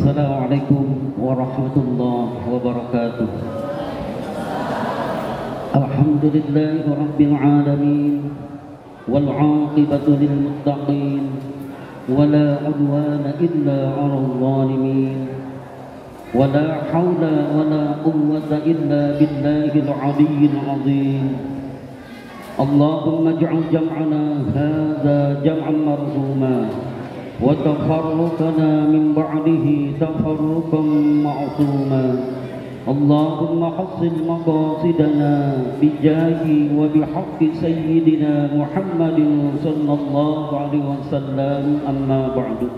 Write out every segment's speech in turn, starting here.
Assalamualaikum warahmatullahi wabarakatuh. Alhamdulillahi rabbil alamin wal 'aqibatu lil muttaqin wala 'udwana illa 'alal zalimin wala haula wala quwwata illa billahil 'aliyyil 'azim. Allahumma ij'al jam'ana hadza jam'an marhuma wa tafarruqana min ba'dihi tafarruqan ma'suma. Allahumma hassil maqasidana bijahi wa bihaqqi sayyidina Muhammadin sallallahu alaihi wasallam, amma ba'du.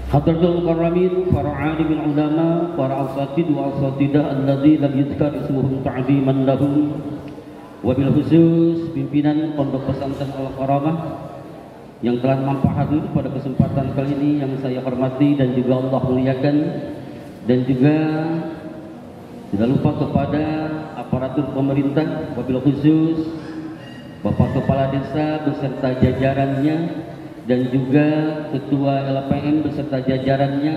Hadratul mukarramin, para alim ulama, para asatid wa asatidah alladzi lam yuzkar ismuhum ta'ziman lahum, wabil khusus pimpinan Pondok Pesantren Al-Karamah yang telah mampu hadir pada kesempatan kali ini yang saya hormati dan juga Allah muliakan, dan juga tidak lupa kepada aparatur pemerintah, wabil khusus Bapak Kepala Desa beserta jajarannya, dan juga Ketua LPM beserta jajarannya,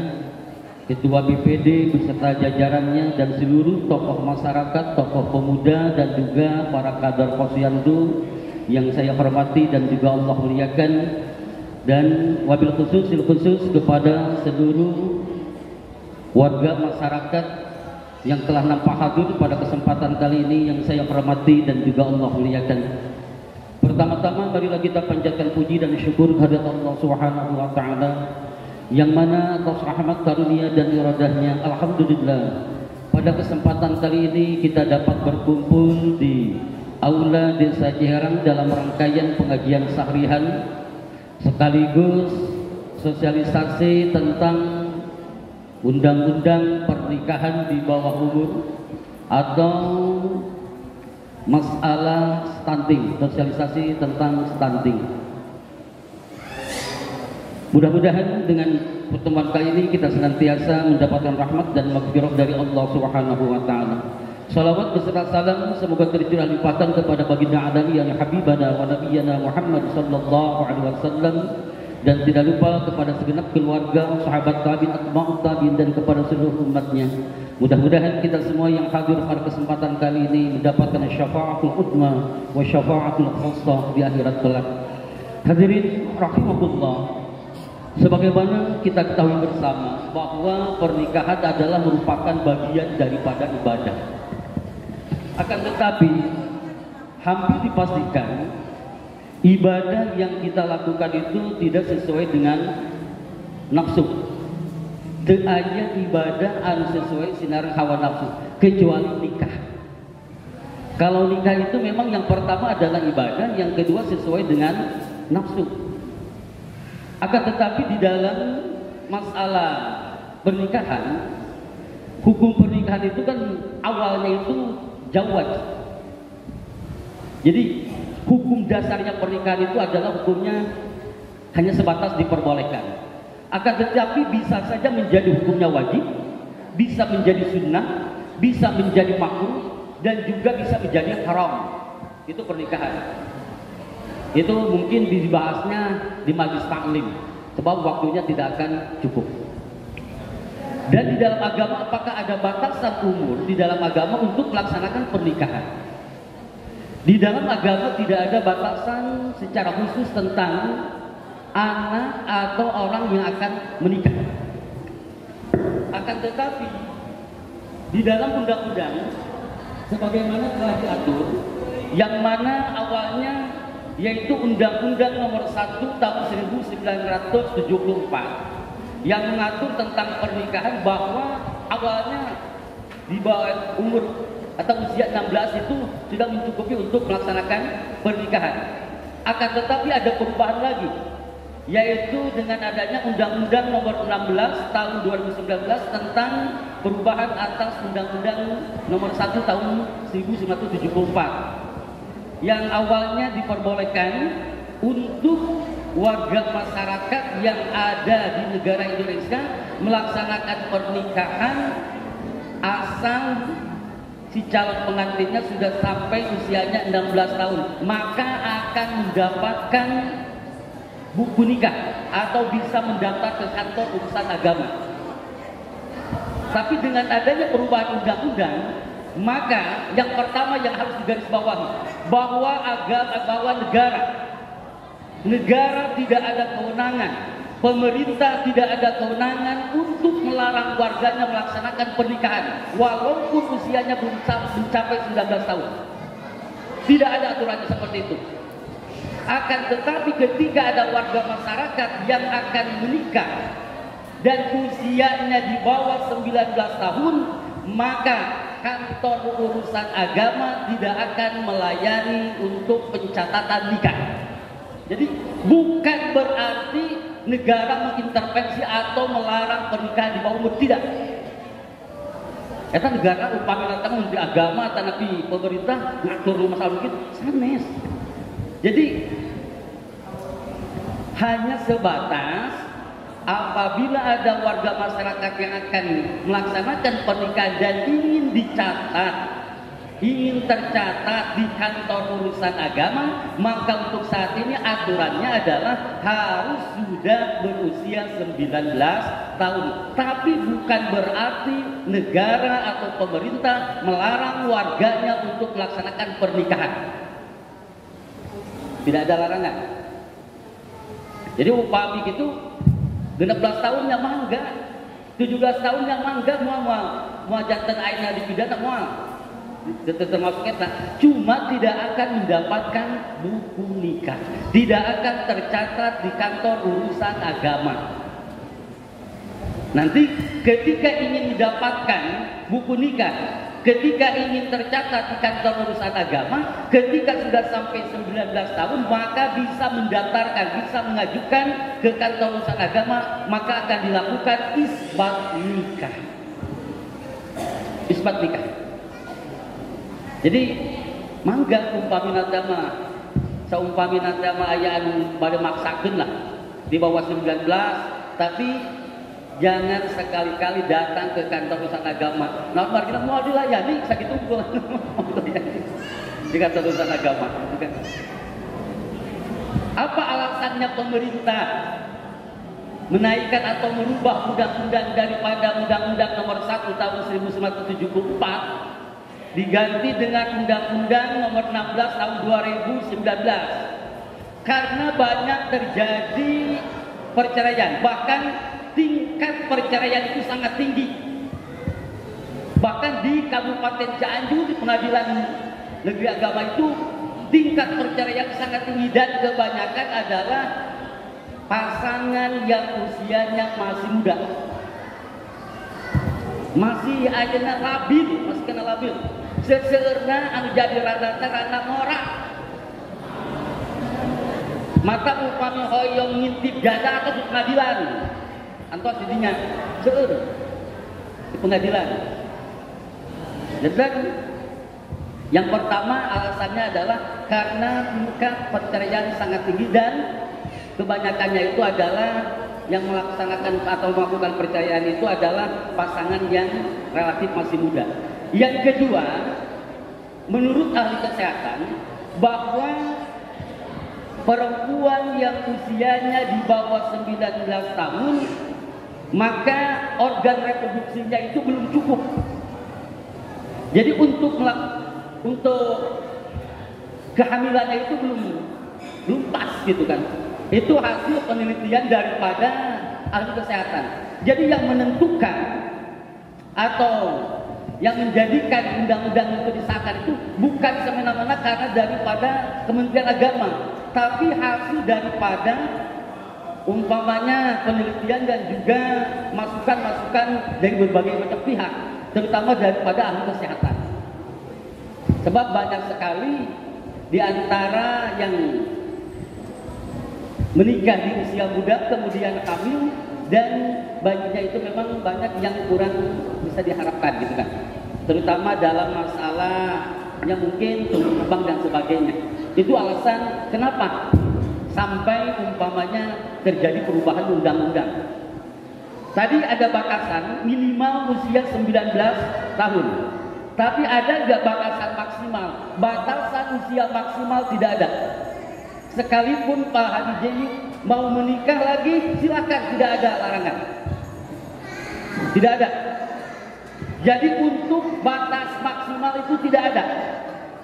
Ketua BPD beserta jajarannya, dan seluruh tokoh masyarakat, tokoh pemuda, dan juga para kader Posyandu yang saya hormati dan juga Allah muliakan, dan wabil khusus kepada seluruh warga masyarakat yang telah nampak hadir pada kesempatan kali ini yang saya hormati dan juga Allah muliakan. Pertama-tama marilah kita panjatkan puji dan syukur kehadirat Allah Subhanahu wa taala yang mana atas rahmat karunia dan iradahnya, alhamdulillah pada kesempatan kali ini kita dapat berkumpul di Aula Desa Ciherang dalam rangkaian pengajian sahrihan sekaligus sosialisasi tentang undang-undang pernikahan di bawah umur atau masalah stunting, sosialisasi tentang stunting. Mudah-mudahan dengan pertemuan kali ini kita senantiasa mendapatkan rahmat dan maghfirah dari Allah Subhanahu wa taala. Salawat beserta salam semoga tercurah limpahkan kepada baginda alami yang habibana wa nabiyana Muhammad sallallahu alaihi wasallam, dan tidak lupa kepada segenap keluarga, sahabat tabi'in, atba'ut tabi'in, dan kepada seluruh umatnya. Mudah-mudahan kita semua yang hadir pada kesempatan kali ini mendapatkan syafa'atul uzma wa syafa'atul khassah di akhirat kelak. Hadirin rahimakumullah, sebagaimana kita ketahui bersama bahwa pernikahan adalah merupakan bagian daripada ibadah. Akan tetapi hampir dipastikan ibadah yang kita lakukan itu tidak sesuai dengan nafsu. Teu aya ibadah anu sesuai sinar hawa nafsu kecuali nikah. Kalau nikah itu memang yang pertama adalah ibadah, yang kedua sesuai dengan nafsu. Akan tetapi di dalam masalah pernikahan, hukum pernikahan itu kan awalnya itu jawaz. Jadi hukum dasarnya pernikahan itu adalah hukumnya hanya sebatas diperbolehkan. Akan tetapi bisa saja menjadi hukumnya wajib, bisa menjadi sunnah, bisa menjadi makruh, dan juga bisa menjadi haram. Itu pernikahan. Itu mungkin dibahasnya di majelis taklim, sebab waktunya tidak akan cukup. Dan di dalam agama, apakah ada batasan umur di dalam agama untuk melaksanakan pernikahan? Di dalam agama tidak ada batasan secara khusus tentang anak atau orang yang akan menikah. Akan tetapi di dalam undang-undang sebagaimana telah diatur, yang mana awalnya yaitu Undang-Undang Nomor 1 Tahun 1974 yang mengatur tentang pernikahan, bahwa awalnya di bawah umur atau usia 16 itu sudah mencukupi untuk melaksanakan pernikahan. Akan tetapi ada perubahan lagi, yaitu dengan adanya Undang-Undang Nomor 16 Tahun 2019 tentang perubahan atas Undang-Undang Nomor 1 Tahun 1974 yang awalnya diperbolehkan untuk warga masyarakat yang ada di negara Indonesia melaksanakan pernikahan asal si calon pengantinnya sudah sampai usianya 16 tahun, maka akan mendapatkan buku nikah atau bisa mendaftar ke kantor urusan agama. Tapi dengan adanya perubahan undang-undang, maka yang pertama yang harus digarisbawahi bahwa bahwa negara tidak ada kewenangan, pemerintah tidak ada kewenangan untuk melarang warganya melaksanakan pernikahan walaupun usianya belum mencapai 19 tahun. Tidak ada aturannya seperti itu. Akan tetapi ketika ada warga masyarakat yang akan menikah dan usianya di bawah 19 tahun, maka kantor urusan agama tidak akan melayani untuk pencatatan nikah. Jadi bukan berarti negara mengintervensi atau melarang pernikahan di bawah umur, tidak. Eta negara upami datang menteri agama tanapi pemerintah ngatur masalah begitu sanes. Jadi hanya sebatas apabila ada warga masyarakat yang akan melaksanakan pernikahan dan ingin tercatat di kantor urusan agama, maka untuk saat ini aturannya adalah harus sudah berusia 19 tahun. Tapi bukan berarti negara atau pemerintah melarang warganya untuk melaksanakan pernikahan. Tidak ada larangan. Jadi upami gitu 16 tahun yang mangga, 17 tahun yang mangga mau jantan aina dipidana moal. Termasuk kita, cuma tidak akan mendapatkan buku nikah, tidak akan tercatat di kantor urusan agama. Nanti ketika ingin mendapatkan buku nikah, ketika ingin tercatat di kantor urusan agama, ketika sudah sampai 19 tahun, maka bisa mendaftarkan, bisa mengajukan ke kantor urusan agama, maka akan dilakukan isbat nikah. Isbat nikah. Jadi mangga umpami natama, saumpami natama ayaan pada maksakeun lah di bawah 19, tapi jangan sekali-kali datang ke kantor urusan agama. Nah, mari kita mau dilayani sakitu di kantor urusan agama. Apa alasannya pemerintah menaikkan atau merubah undang-undang daripada Undang-Undang Nomor 1 Tahun 1974 diganti dengan Undang-Undang Nomor 16 Tahun 2019? Karena banyak terjadi perceraian, bahkan tingkat perceraian itu sangat tinggi. Bahkan di Kabupaten Cianjur, di Pengadilan Negeri Agama itu tingkat perceraian sangat tinggi, dan kebanyakan adalah pasangan yang usianya masih muda, masih ayeuna labil, masih kena labil. Seseueurna anu jadi rada-rada norak. Mata upami hoyong ngintip jada atau di pengadilan, antos didinya seueur di pengadilan. Dan yang pertama alasannya adalah karena tingkat perceraian sangat tinggi, dan kebanyakannya itu adalah yang melaksanakan atau melakukan perceraian itu adalah pasangan yang relatif masih muda. Yang kedua, menurut ahli kesehatan, bahwa perempuan yang usianya di bawah 19 tahun, maka organ reproduksinya itu belum cukup. Jadi untuk kehamilannya itu belum pas gitu kan. Itu hasil penelitian daripada ahli kesehatan. Jadi yang menentukan atau yang menjadikan undang-undang itu disahkan itu bukan semena-mena karena daripada Kementerian Agama, tapi hasil daripada umpamanya penelitian dan juga masukan-masukan dari berbagai macam pihak, terutama daripada ahli kesehatan. Sebab banyak sekali di antara yang menikah di usia muda kemudian hamil, dan bayinya itu memang banyak yang kurang bisa diharapkan gitu kan, terutama dalam masalahnya mungkin tumbuh kembang dan sebagainya. Itu alasan kenapa sampai umpamanya terjadi perubahan undang-undang. Tadi ada batasan minimal usia 19 tahun, tapi ada nggak batasan maksimal? Batasan usia maksimal tidak ada. Sekalipun Pak Hadi Jeyi mau menikah lagi, silakan, tidak ada larangan. Tidak ada. Jadi untuk batas maksimal itu tidak ada.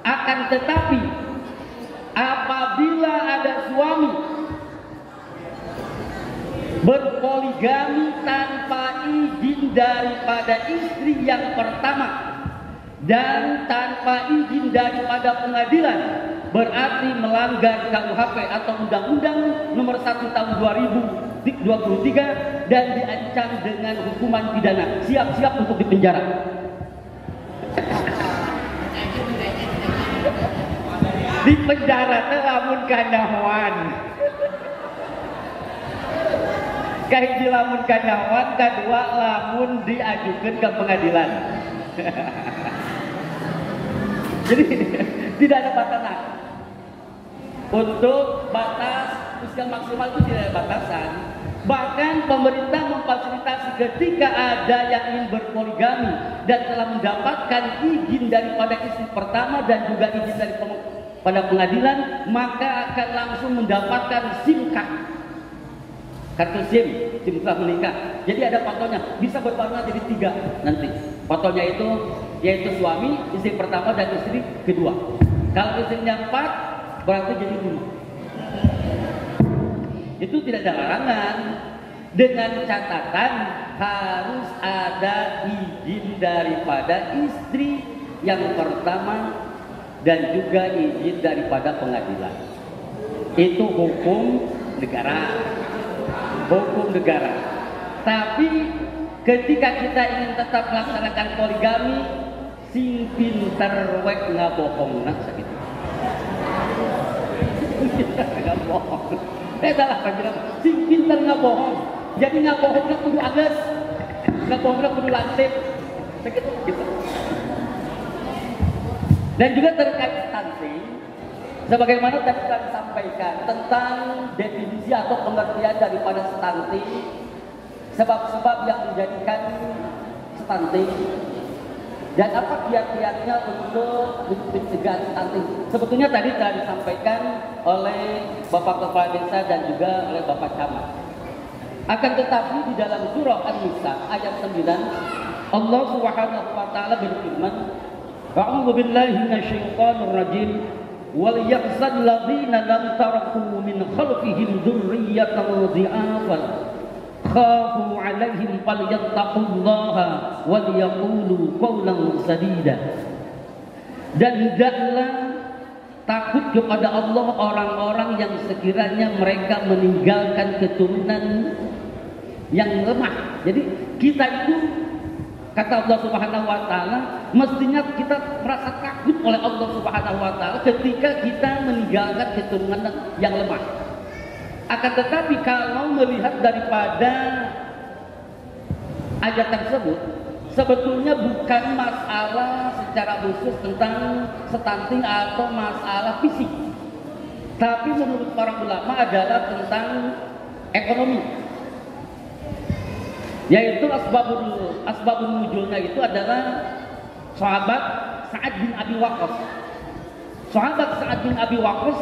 Akan tetapi apabila ada suami berpoligami tanpa izin daripada istri yang pertama dan tanpa izin daripada pengadilan, berarti melanggar KUHP atau Undang-Undang Nomor 1 Tahun 2023 dan diancam dengan hukuman pidana. Siap-siap untuk dipenjara. Dipenjara teh lamun kanawan. Kahiji lamun kanawan, kedua lamun diajukan ke pengadilan. Jadi tidak ada batasan. Untuk batas usia maksimal itu tidak ada batasan. Bahkan pemerintah memfasilitasi ketika ada yang ingin berpoligami dan telah mendapatkan izin daripada istri pertama dan juga izin daripada pengadilan, maka akan langsung mendapatkan SIM card. Kartu SIM telah menikah. Jadi ada fotonya, bisa berwarna jadi 3 nanti. Fotonya itu yaitu suami, istri pertama dan istri kedua. Kalau istrinya 4 berarti jadi 5. Itu tidak ada larangan, dengan catatan harus ada izin daripada istri yang pertama dan juga izin daripada pengadilan. Itu hukum negara. Hukum negara. Tapi ketika kita ingin tetap melaksanakan poligami, sing pinter wek ngabohong nak sakitu. Nggak bohong. Salah panjenengan. Sing pinter ngabohong. Jadi ngabohongna kudu ages. Ngabohongna kudu lansip. Sakitu gitu. Dan juga terkait stunting, sebagaimana tadi saya sampaikan tentang definisi atau pengertian daripada stunting, sebab-sebab yang menjadikan stunting, dan apa kiat-kiatnya untuk mencegah stunting. Sebetulnya tadi telah disampaikan oleh Bapak Kepala Desa dan juga oleh Bapak Camat. Akan tetapi di dalam surah An-Nisa ayat 9, Allah Subhanahu wa taala berfirman, "A'udzu billahi minasyaitonir rajim. وَلْيَخْشَ الَّذِينَ لَمْ تَرَكُوا مِنْ خَلْفِهِمْ ذُرِّيَّةً ضِعَافًا خَافُوا عَلَيْهِمْ فَلْيَتَّقُوا اللَّهَ وَلْيَقُولُوا قَوْلًا سَدِيدًا." Dan hendaklah takut kepada Allah orang-orang yang sekiranya mereka meninggalkan keturunan yang lemah. Jadi kita itu, kata Allah Subhanahu wa taala, mestinya kita merasa takut oleh Allah Subhanahu wa taala ketika kita meninggalkan keturunan yang lemah. Akan tetapi kalau melihat daripada ayat tersebut, sebetulnya bukan masalah secara khusus tentang stunting atau masalah fisik. Tapi menurut para ulama adalah tentang ekonomi. Yaitu asbabun nuzulnya itu adalah sahabat Sa'ad bin Abi Waqqas. Sahabat Sa'ad bin Abi Waqqas,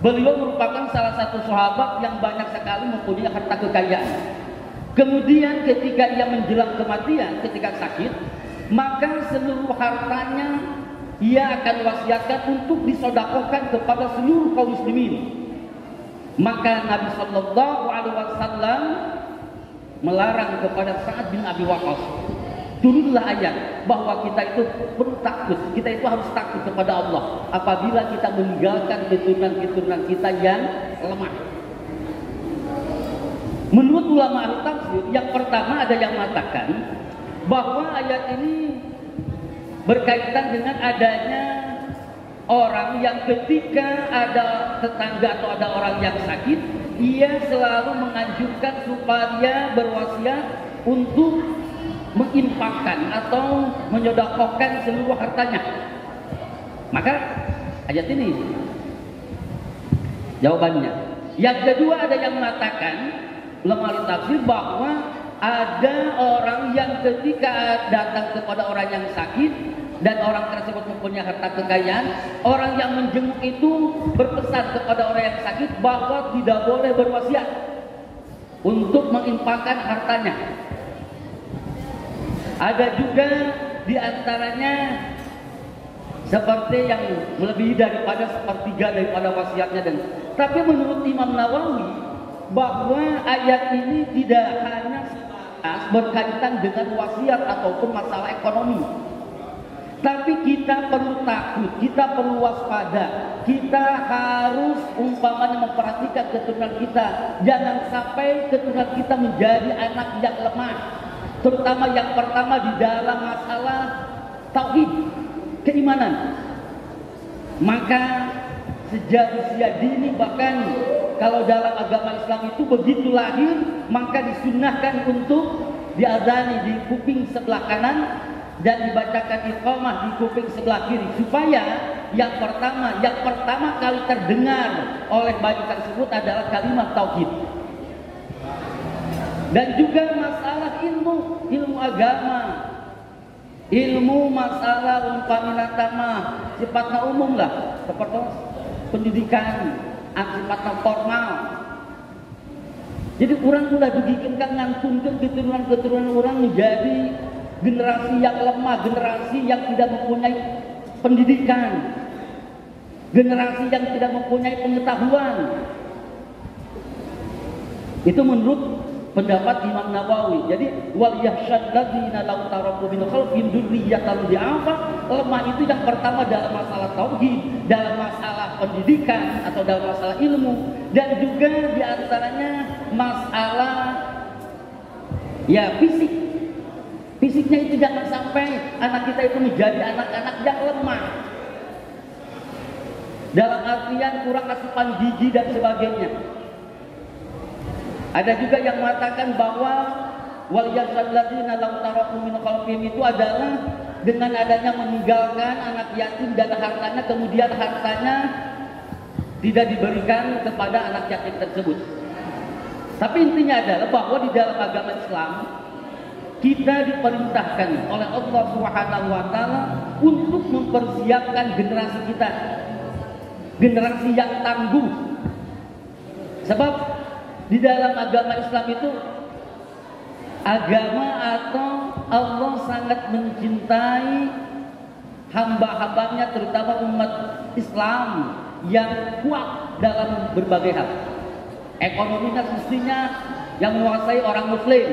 beliau merupakan salah satu sahabat yang banyak sekali mempunyai harta kekayaan. Kemudian ketika ia menjelang kematian, ketika sakit, maka seluruh hartanya ia akan wasiatkan untuk disedekahkan kepada seluruh kaum muslimin. Maka Nabi sallallahu alaihi wasallam melarang kepada Sa'ad bin Abi Waqqas. Turunlah ayat bahwa kita itu perlu takut, kita itu harus takut kepada Allah apabila kita meninggalkan keturunan-keturunan kita yang lemah. Menurut ulama tafsir, yang pertama ada yang mengatakan bahwa ayat ini berkaitan dengan adanya orang yang ketika ada tetangga atau ada orang yang sakit, ia selalu menganjurkan supaya berwasiat untuk menginfakkan atau menyedekahkan seluruh hartanya. Maka ayat ini jawabannya. Yang kedua ada yang mengatakan ulama tafsir bahwa ada orang yang ketika datang kepada orang yang sakit dan orang tersebut mempunyai harta kekayaan, orang yang menjenguk itu berpesan kepada orang yang sakit bahwa tidak boleh berwasiat untuk menginfakkan hartanya. Ada juga di antaranya seperti yang melebihi daripada sepertiga daripada wasiatnya, dan tapi menurut Imam Nawawi bahwa ayat ini tidak hanya berkaitan dengan wasiat ataupun masalah ekonomi, tapi kita perlu takut, kita perlu waspada, kita harus umpamanya memperhatikan keturunan kita, jangan sampai keturunan kita menjadi anak yang lemah, terutama yang pertama di dalam masalah tauhid, keimanan. Maka sejak usia dini, bahkan kalau dalam agama Islam itu begitu lahir maka disunahkan untuk diazani di kuping sebelah kanan dan dibacakan iqamah di kuping sebelah kiri, supaya yang pertama kali terdengar oleh bayi tersebut adalah kalimat tauhid. Dan juga masalah ilmu agama, ilmu masalah umpamina tama sifatnya umum lah, seperti pendidikan sifatnya formal. Jadi orang sudah dibikinkan ngantunkan keturunan orang menjadi generasi yang lemah, generasi yang tidak mempunyai pendidikan, generasi yang tidak mempunyai pengetahuan. Itu menurut pendapat Imam Nawawi. Jadi wal yahshad ladzina law taraku min khalqin dzurriyyatan di'afa, lemah itu yang pertama dalam masalah tauhid, dalam masalah pendidikan atau dalam masalah ilmu, dan juga diantaranya masalah ya fisiknya itu jangan sampai anak kita itu menjadi anak-anak yang lemah dalam artian kurang asupan gizi dan sebagainya. Ada juga yang mengatakan bahwa wal yahshad ladzina law taraku min khalqihim itu adalah dengan adanya meninggalkan anak yatim dan hartanya, kemudian hartanya tidak diberikan kepada anak yatim tersebut. Tapi intinya adalah bahwa di dalam agama Islam kita diperintahkan oleh Allah Subhanahu wa taala untuk mempersiapkan generasi kita, generasi yang tangguh. Sebab di dalam agama Islam itu agama atau Allah sangat mencintai hamba-hambanya, terutama umat Islam yang kuat dalam berbagai hal. Ekonominya mestinya yang menguasai orang Muslim.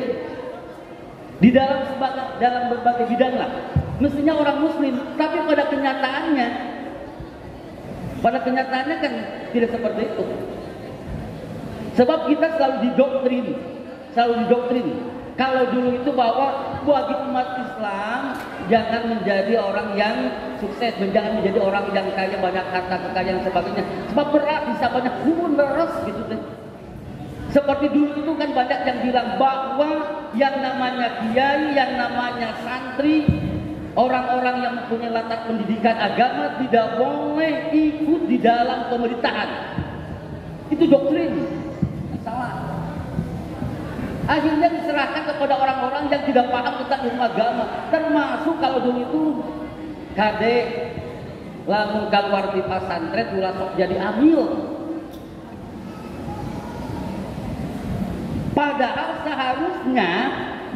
Di dalam berbagai bidang lah, mestinya orang Muslim. Tapi pada kenyataannya kan tidak seperti itu. Sebab kita selalu didoktrin. Kalau dulu itu bahwa bagi umat Islam jangan menjadi orang yang sukses, jangan menjadi orang yang kaya, banyak harta kekayaan dan sebagainya. Sebab berat disabanya beres gitu deh. Seperti dulu itu kan banyak yang bilang bahwa yang namanya kiai, yang namanya santri, orang-orang yang mempunyai latar pendidikan agama tidak boleh ikut di dalam pemerintahan. Itu doktrin. Salah. Akhirnya diserahkan kepada orang-orang yang tidak paham tentang ilmu agama. Termasuk kalau dulu itu kadek lamun keluar di pesantren ulah sok jadi amil. Padahal seharusnya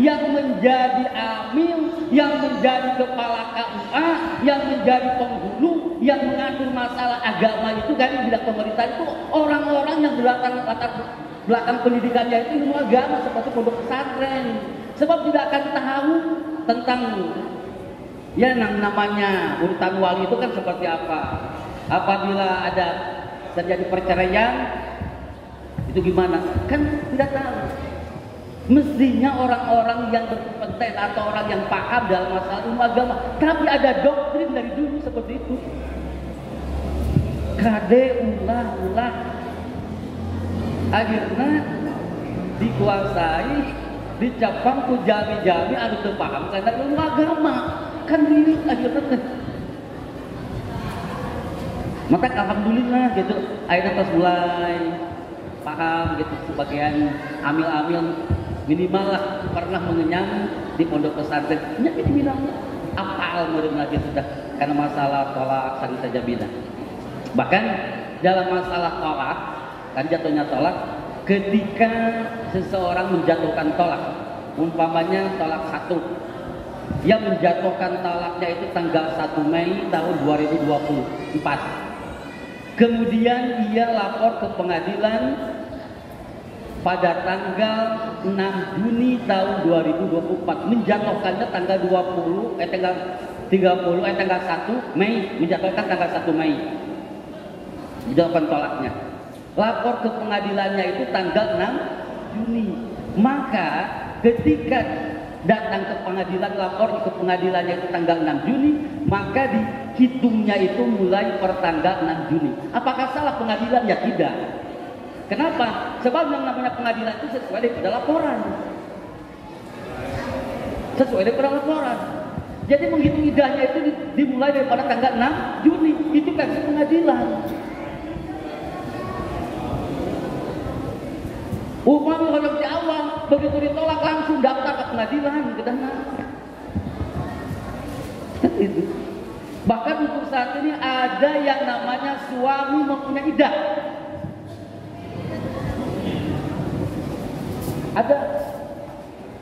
yang menjadi amil, yang menjadi kepala KUA, yang menjadi penghulu, yang mengatur masalah agama itu kan di bidang pemerintah itu orang-orang yang belakang pendidikannya itu ilmu agama seperti pondok pesantren. Sebab tidak akan tahu tentang ya namanya urutan wali itu kan seperti apa. Apabila ada terjadi perceraian itu gimana? Kan tidak tahu. Mestinya orang-orang yang berkompeten atau orang yang paham dalam masalah ilmu agama. Tapi ada doktrin dari dulu seperti itu. Kade ulah akhirnya dikuasai, dicapang ku jami-jami anu teu paham karena ilmu agama. Kan diri akhirnya maka alhamdulillah gitu akhirnya pas mulai paham gitu, sebagian amil-amil minimal lah pernah mengenyam di pondok pesantren. Ini bilang apal murid lagi sudah karena masalah tolak sani saja bina. Bahkan dalam masalah tolak kan jatuhnya tolak ketika seseorang menjatuhkan tolak, umpamanya tolak 1 yang menjatuhkan talaknya itu tanggal 1 Mei tahun 2024. Kemudian ia lapor ke pengadilan pada tanggal 6 Juni tahun 2024, menjatuhkannya tanggal 1 Mei, menjatuhkan tanggal 1 Mei. Menjatuhkan tolaknya. Lapor ke pengadilannya itu tanggal 6 Juni. Maka ketika datang ke pengadilan, lapor ke pengadilannya itu tanggal 6 Juni, maka dihitungnya itu mulai pertanggal 6 Juni. Apakah salah pengadilan? Ya tidak. Kenapa? Sebab yang namanya pengadilan itu sesuai dengan laporan. Sesuai dengan laporan. Jadi menghitung idahnya itu dimulai daripada tanggal 6 Juni. Itu versi pengadilan. Umumnya kalau di awal begitu ditolak langsung daftar ke pengadilan ke Dana. Itu. Bahkan untuk saat ini ada yang namanya suami mempunyai idah. Ada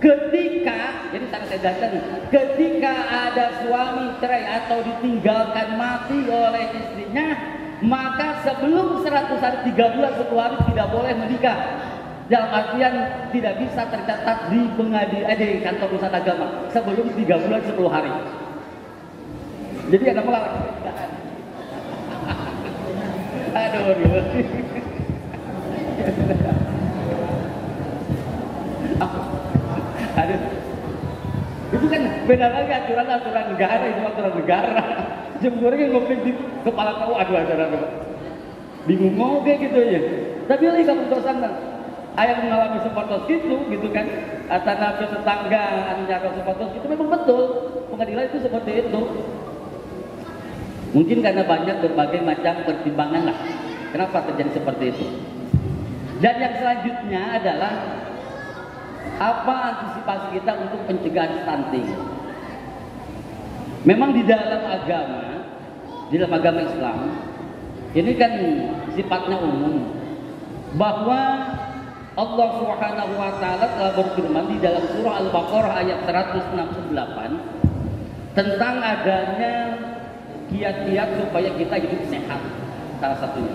ketika, jadi sangat saya jelaskan, ketika ada suami cerai atau ditinggalkan mati oleh istrinya, maka sebelum 100 hari 3 bulan 10 hari tidak boleh menikah. Dalam artian tidak bisa tercatat di pengadilan di kantor urusan agama sebelum 3 bulan 10 hari. Jadi ada melarang. Aduh. Aduh. Itu kan beda lagi aturan negara, itu aturan negara. Jemurnya ngopi di kepala kau, aduh. Bingung mau kayak gitu ya. Tapi lagi kamu dosan ayah mengalami seperti itu gitu kan, tanah tetangga anunya seperti itu memang betul, pengadilan itu seperti itu. Mungkin karena banyak berbagai macam pertimbangan lah kenapa terjadi seperti itu. Dan yang selanjutnya adalah apa antisipasi kita untuk pencegahan stunting. Memang di dalam agama Islam ini kan sifatnya umum, bahwa Allah Subhanahu wa taala telah berfirman di dalam surah Al-Baqarah ayat 168 tentang adanya kiat-kiat supaya kita hidup sehat, salah satunya.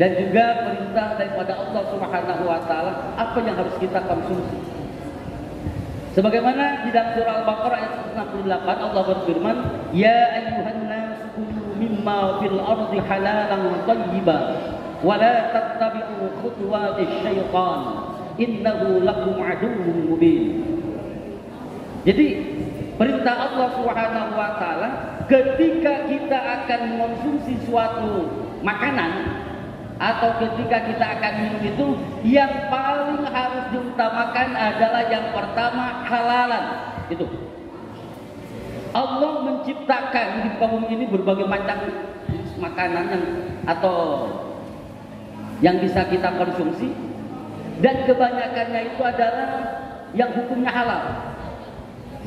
Dan juga perintah daripada Allah Subhanahu wa taala apa yang harus kita konsumsi. Sebagaimana di dalam surah Al-Baqarah ayat 168 Allah berfirman, "Ya ayyuhan nas kulu mimma fil ardi halalan thayyiban wa la tattabi'u khutuwatisy syaitan innahu lakum aduwwun mubin." Jadi perintah Allah Subhanahu wa taala ketika kita akan mengonsumsi suatu makanan atau ketika kita akan minum itu, yang paling harus diutamakan adalah yang pertama halalan. Itu Allah menciptakan di kaum ini berbagai macam makanan yang bisa kita konsumsi, dan kebanyakannya itu adalah yang hukumnya halal.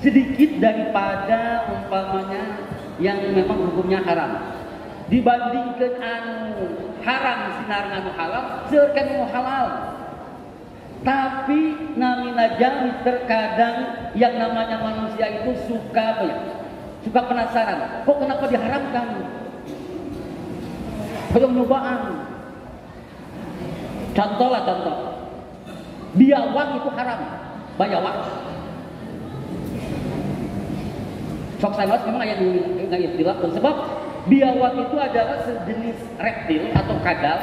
Sedikit daripada umpamanya yang memang hukumnya haram. Dibandingkan haram sinar halal, seurkan halal. Tapi namina jami terkadang yang namanya manusia itu suka penasaran. Kok kenapa diharamkan? Belum nyobaan. Contoh. Biawak itu haram. Biawak. Sok sanos memang ayat dilakukan sebab biawak itu adalah sejenis reptil atau kadal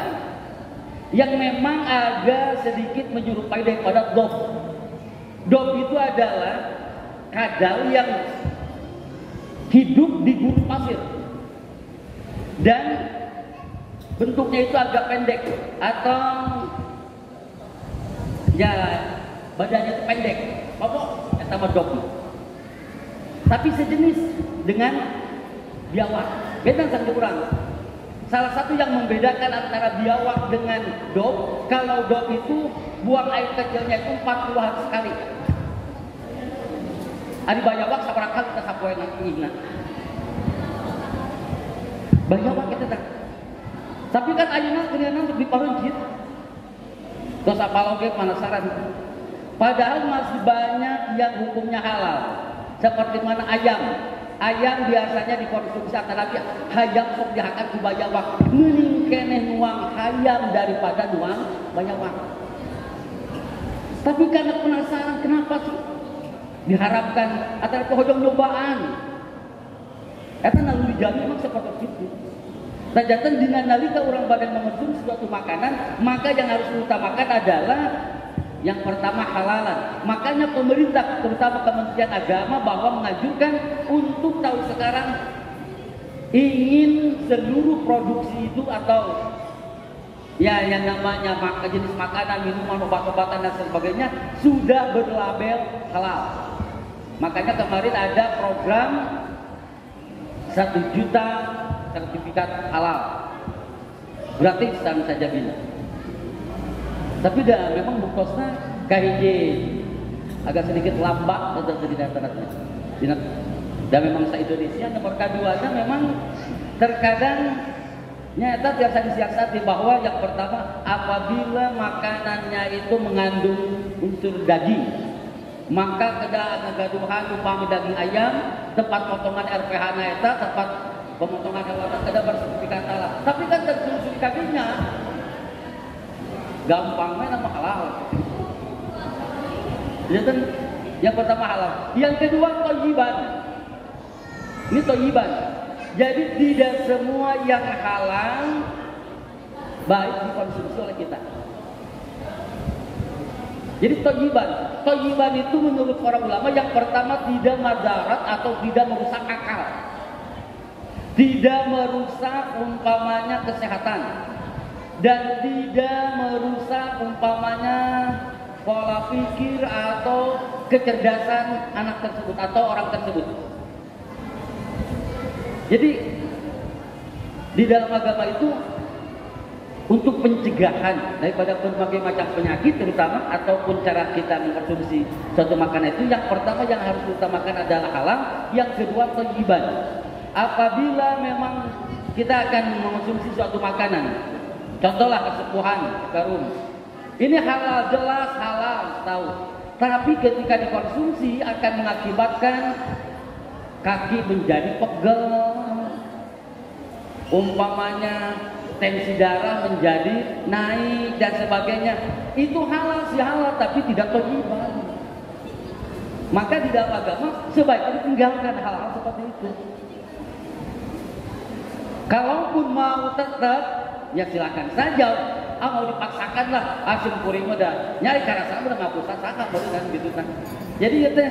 yang memang agak sedikit menyerupai daripada dob. Dob itu adalah kadal yang hidup di gurun pasir dan bentuknya itu agak pendek atau ya badannya itu pendek. Apa dob? Tapi sejenis dengan biawak. Beda sang kurang. Salah satu yang membedakan antara biawak dengan dob, kalau dob itu buang air kecilnya itu 40 hari sekali. Ada biawak sabarang kali kita sapoe nanti. Biawak itu tak. Tapi kan ayeuna keuneuan untuk diparuncit. Terus apaloge penasaran. Padahal masih banyak yang hukumnya halal. Seperti mana ayam. Ayam biasanya dikonsumsi antara lain hayam sok dihakan ku bayawak. Mending keneh nuang hayam daripada nuang bayawak. Tapi karena penasaran kenapa sih diharapkan antara pohon nyobaan. Eta naluri jami memang seperti itu. Tajatan dengan nalika orang badan mengonsumsi suatu makanan, maka yang harus diutamakan adalah yang pertama halalan. Makanya pemerintah, terutama Kementerian Agama, bahwa menganjurkan untuk tahun sekarang ingin seluruh produksi itu atau ya yang namanya jenis makanan, minuman, obat-obatan dan sebagainya sudah berlabel halal. Makanya kemarin ada program 1 juta sertifikat halal gratis dan saja bila. Tapi dah memang buktosnya KHJ agak sedikit lambat atau tidak terlihat. Dan memang se-Indonesia nomor keduanya memang terkadang nyata biasa disiasati bahwa yang pertama apabila makanannya itu mengandung unsur daging, maka kada ngagaduhan umpama daging ayam tempat potongan RPH eta tempat pemotongan hewan kada bersertifikat halal. Tapi kan terkonsumsi kakinya gampangnya nama halal. Jadi yang pertama halal, yang kedua thayyiban. Ini thayyiban. Jadi tidak semua yang halal baik dikonsumsi oleh kita. Jadi thayyiban itu menurut para ulama yang pertama tidak madarat atau tidak merusak akal. Tidak merusak umpamanya kesehatan. Dan tidak merusak umpamanya pola pikir atau kecerdasan anak tersebut atau orang tersebut. Jadi di dalam agama itu untuk pencegahan daripada berbagai macam penyakit terutama ataupun cara kita mengkonsumsi suatu makanan itu yang pertama yang harus diutamakan adalah halal, yang kedua thayyiban. Apabila memang kita akan mengkonsumsi suatu makanan, contohlah kesepuhan, garum. Ini halal, jelas halal, tahu. Tapi ketika dikonsumsi akan mengakibatkan kaki menjadi pegel, umpamanya tensi darah menjadi naik dan sebagainya. Itu halal sih halal, tapi tidak thayyiban. Maka di dalam agama sebaiknya ditinggalkan hal-hal seperti itu. Kalaupun mau tetap, ya silakan saja. Mau dipaksakan lah, asim kuring udah nyari cara sama udah ngapusan saka baru kan gitu kan. Jadi itu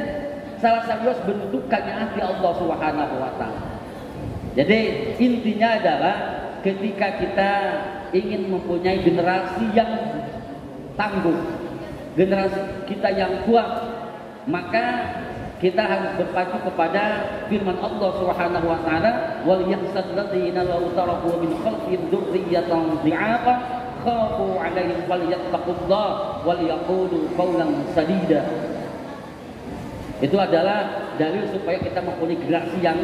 salah satu bentuk hati Allah Subhanahu wa taala. Jadi intinya adalah ketika kita ingin mempunyai generasi yang tangguh, generasi kita yang kuat, maka kita harus berpacu kepada firman Allah Subhanahu wa taala, wal yahsad ladzina law taraku min khalqihim dzurriyyatan dhi'afa khafu 'alaihim falyattaqullah wal yaqulu qawlan sadida. Itu adalah dalil supaya kita mempunyai generasi yang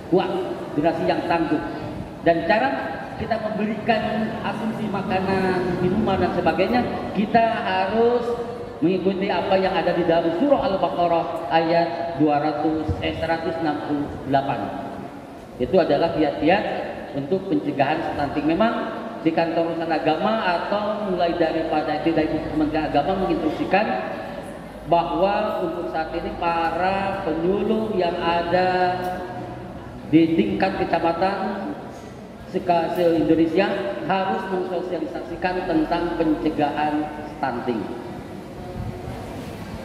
kuat, generasi yang tangguh. Dan cara kita memberikan asumsi makanan, minuman dan sebagainya, kita harus mengikuti apa yang ada di dalam surah Al-Baqarah ayat 168. Itu adalah kiat-kiat untuk pencegahan stunting. Memang di kantor urusan agama atau mulai daripada dari Kementerian Agama menginstruksikan bahwa untuk saat ini para penyuluh yang ada di tingkat kecamatan se-Indonesia harus mensosialisasikan tentang pencegahan stunting.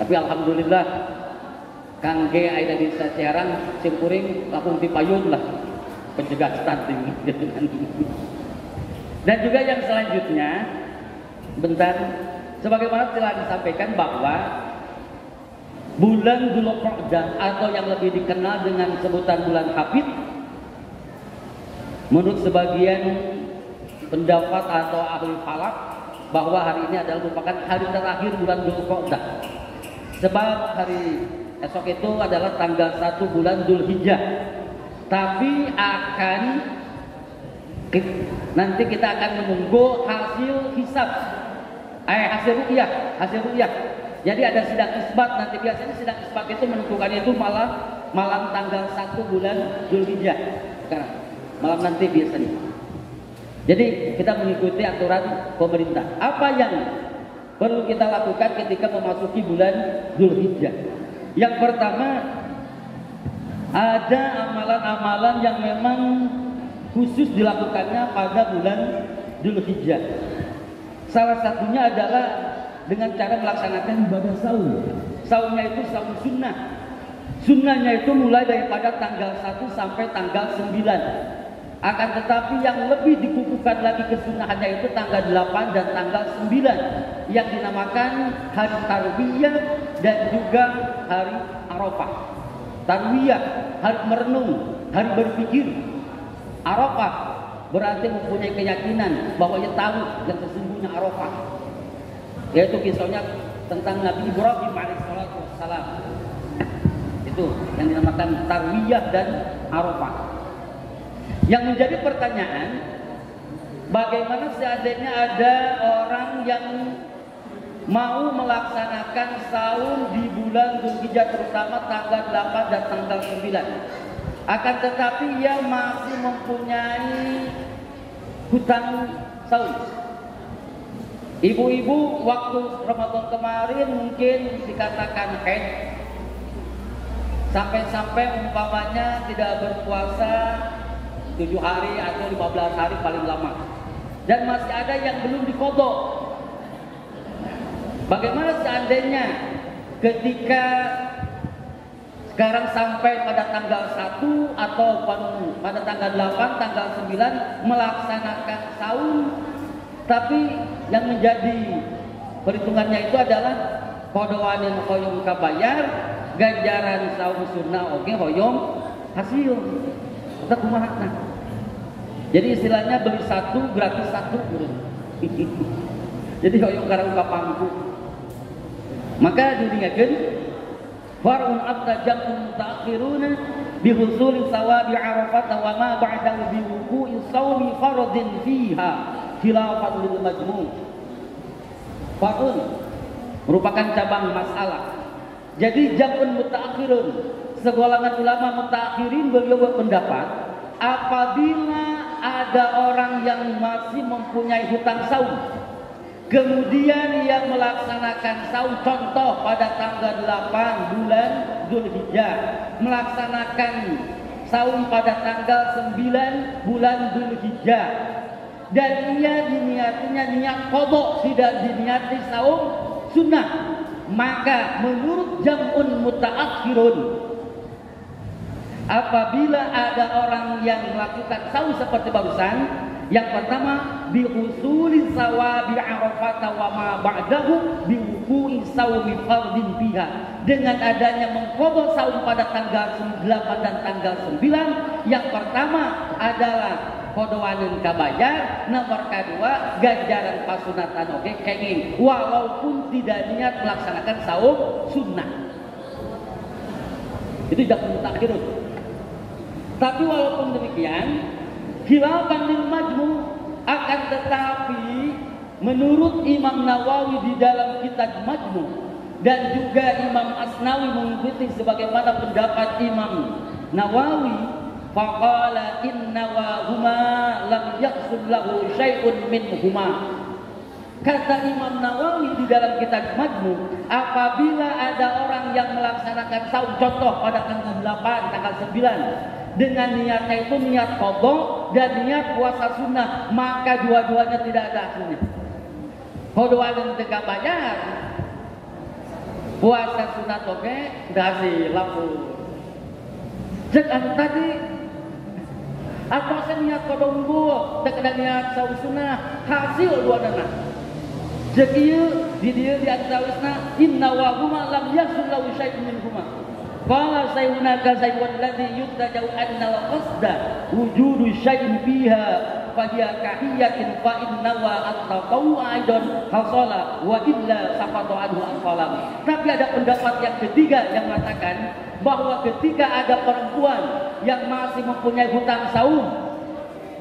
Tapi alhamdulillah Kang G ada di Serang simpuring langsung dipayun lah pencegah stunting. Dan juga yang selanjutnya, bentar, sebagaimana telah disampaikan bahwa bulan Dzulqa'dah atau yang lebih dikenal dengan sebutan bulan Hafid, menurut sebagian pendapat atau ahli falak bahwa hari ini adalah merupakan hari terakhir bulan Dzulqa'dah. Sebab hari esok itu adalah tanggal 1 bulan Dzulhijjah. Tapi nanti kita akan menunggu hasil hisab, hasil ruqyah. Jadi ada sidang isbat, nanti biasanya sidang isbat itu menentukan itu malah malam tanggal 1 bulan Zulhijjah sekarang. Malam nanti biasanya. Jadi kita mengikuti aturan pemerintah. Apa yang perlu kita lakukan ketika memasuki bulan Zulhijjah? Yang pertama, ada amalan-amalan yang memang khusus dilakukannya pada bulan Zulhijjah. Salah satunya adalah dengan cara melaksanakan ibadah saum. Saumnya itu saum sunnah. Sunnahnya itu mulai daripada tanggal 1 sampai tanggal 9. Akan tetapi yang lebih dikukuhkan lagi kesunahannya itu tanggal 8 dan tanggal 9 yang dinamakan hari Tarwiyah dan juga hari Arafah. Tarwiyah, hari merenung, hari berpikir. Arafah berarti mempunyai keyakinan bahwa ia tahu yang sesungguhnya Arafah. Yaitu kisahnya tentang Nabi Ibrahim alaihissalam. Itu yang dinamakan Tarwiyah dan Arafah. Yang menjadi pertanyaan, bagaimana seandainya ada orang yang mau melaksanakan saum di bulan Zulhijjah, terutama tanggal 8 dan tanggal 9. Akan tetapi ia masih mempunyai hutang saum. Ibu-ibu waktu Ramadan kemarin mungkin dikatakan haid, sampai-sampai umpamanya tidak berpuasa 7 hari atau 15 hari paling lama, dan masih ada yang belum diqadha. Bagaimana seandainya ketika sekarang sampai pada tanggal 1 atau pada tanggal 8, tanggal 9 melaksanakan saum, tapi yang menjadi perhitungannya itu adalah qadhawanin hoyong kabayar, ganjaran saum sunnah oke hoyong hasil. Kita kumaha. Jadi istilahnya beli 1 gratis 1. Jadi hoyong karang kapangku. Maka diingatkan far'un abda jam'un mutaakhiruna bi husuli sawabi Arafah wa ma ba'dahu bi wuqu'i shaumi fardhin fiha khilafan lil majmu'. Far'un merupakan cabang masalah. Jadi jam'un mutaakhirun, segolongan ulama mutakhirin beliau berpendapat apabila ada orang yang masih mempunyai hutang saum, kemudian ia melaksanakan saum, contoh pada tanggal 8 bulan Zulhijjah, melaksanakan saum pada tanggal 9 bulan Zulhijjah, dan ia diniatinya niat qadha, tidak diniati saum sunnah, maka menurut jam'un mutaakhirun, apabila ada orang yang melakukan saum seperti barusan, yang pertama bi usuli sawabi Arafah wa ma ba'dahu bi wuqu'i saumi fardhin fiha, dengan adanya mengqadha saum pada tanggal 8 dan tanggal 9, yang pertama adalah qadhawanin kabayar, nomor kedua ganjaran pasunatan oke kenging, walaupun tidak niat melaksanakan saum sunnah. Itu jam'un mutaakhirun. Tapi walaupun demikian, khilafan lil majmu', akan tetapi menurut Imam Nawawi di dalam kitab Majmu' dan juga Imam Asnawi mengikuti sebagaimana pendapat Imam Nawawi, faqala inna wa huma lam yaqsud lahu syai'un minhuma. Kata Imam Nawawi di dalam kitab Majmu', apabila ada orang yang melaksanakan saum, contoh pada tanggal 8, tanggal 9, dengan niatnya itu niat qadha dan niat puasa sunnah, maka dua-duanya tidak ada hasilnya. Qadhawanin teu bayar, puasa sunat oke udah hasil laku. Cek anu tadi apa saya niat qadha unggul, teu kada niat saum sunnah, hasil dua-duanya. Cek ieu di dieu di antawisna inna wa huma lam yasul lahu syai'un minhuma. Qala sayyunaka sayyun ladzi yurtajau anna al-qasda wujudu syai'in fiha fa hiya kahiyatin fa inna wa at-taqawu aidan hasala wa illa saqata anhu al-qalam. Tapi ada pendapat yang ketiga yang mengatakan bahwa ketika ada perempuan yang masih mempunyai hutang saum,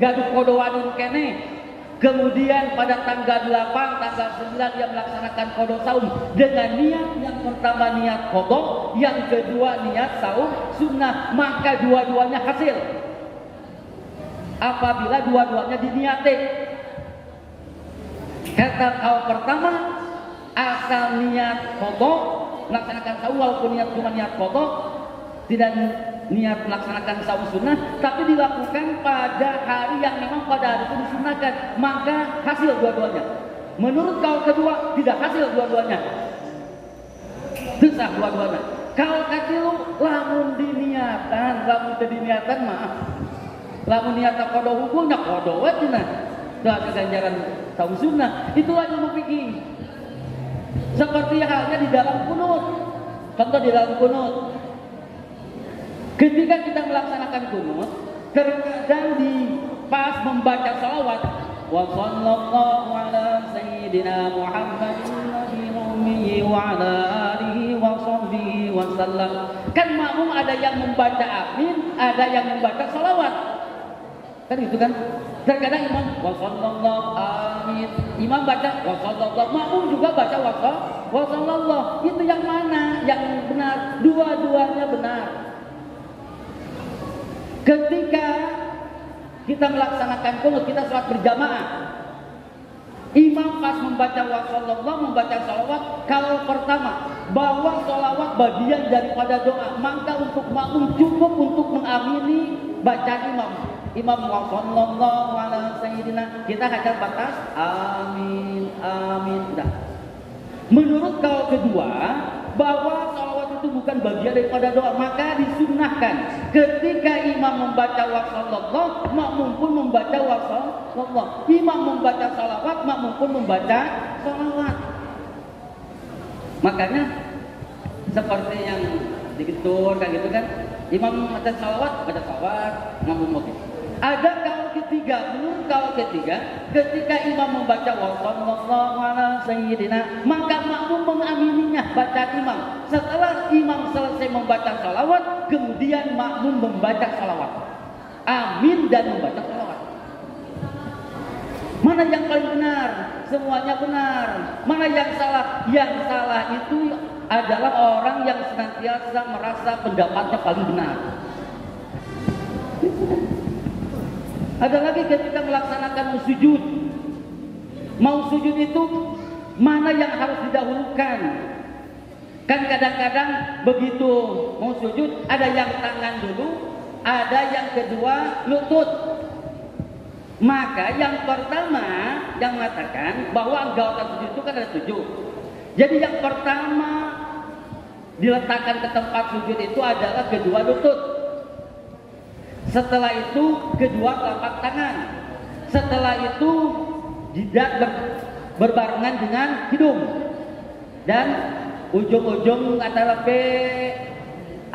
gaduh qadhawanin keneh, Kemudian pada tanggal 8, tanggal 9 dia melaksanakan qada saum dengan niat yang pertama niat qada, yang kedua niat saum sunnah, maka dua-duanya hasil. Apabila dua-duanya diniati. Kata kau pertama asal niat qada melaksanakan saum walaupun niat cuma niat qada, tidak niat melaksanakan saum sunnah, tapi dilakukan pada hari yang memang pada hari itu disunahkan, maka hasil dua-duanya. Menurut kau kedua tidak hasil dua-duanya, sah dua-duanya. Kau katilu lamun diniatan, lamun diniatan maaf, lamun niatan qada hukumnya qada wajibna, dah keganjaran saum sunnah. Itulah ilmu fikih. Seperti halnya di dalam kunut. Contoh di dalam kunut. Ketika kita melaksanakan kunut, terkadang di pas membaca salawat, wa sallallahu ala sayyidina Muhammadin nabiyil ummi wa ala alihi wa sahbihi wa sallam. Kan makmum ada yang membaca amin, ada yang membaca salawat. Kan itu kan? Terkadang imam wa sallallahu amin, imam baca wa sallallahu, makmum juga baca wa sallallahu. Itu yang mana? Yang benar? Dua-duanya benar. Ketika kita melaksanakan kunut, kita sholat berjamaah, imam pas membaca wa sallallahu, membaca salawat, kalau pertama bahwa salawat bagian daripada doa, maka untuk makmum cukup untuk mengamini bacaan imam. Imam wa sallallahu ala sayyidina, kita hanya batas amin, amin, udah. Menurut kau kedua, bahwa salawat itu bukan bagian daripada doa, maka disunnahkan ketika imam membaca wa sallallahu, makmum pun membaca wa sallallahu. Imam membaca salawat, makmum pun membaca salawat. Makanya seperti yang digitur kan gitu kan, imam membaca salawat, makmum begitu. Ada kaul ketiga, menurut kaul ketiga, ketika imam membaca wa sallallahu ala sayyidina, maka makmum mengamininya bacaan imam. Setelah imam selesai membaca salawat, kemudian makmum membaca salawat, amin dan membaca salawat. Mana yang paling benar? Semuanya benar. Mana yang salah? Yang salah itu adalah orang yang senantiasa merasa pendapatnya paling benar. Ada lagi ketika melaksanakan sujud. Mau sujud itu mana yang harus didahulukan? Kan kadang-kadang begitu mau sujud ada yang tangan dulu, ada yang kedua lutut. Maka yang pertama yang mengatakan bahwa anggota sujud itu kan ada 7. Jadi yang pertama diletakkan ke tempat sujud itu adalah kedua lutut. Setelah itu kedua telapak tangan. Setelah itu jidat berbarengan dengan hidung. Dan ujung-ujung antara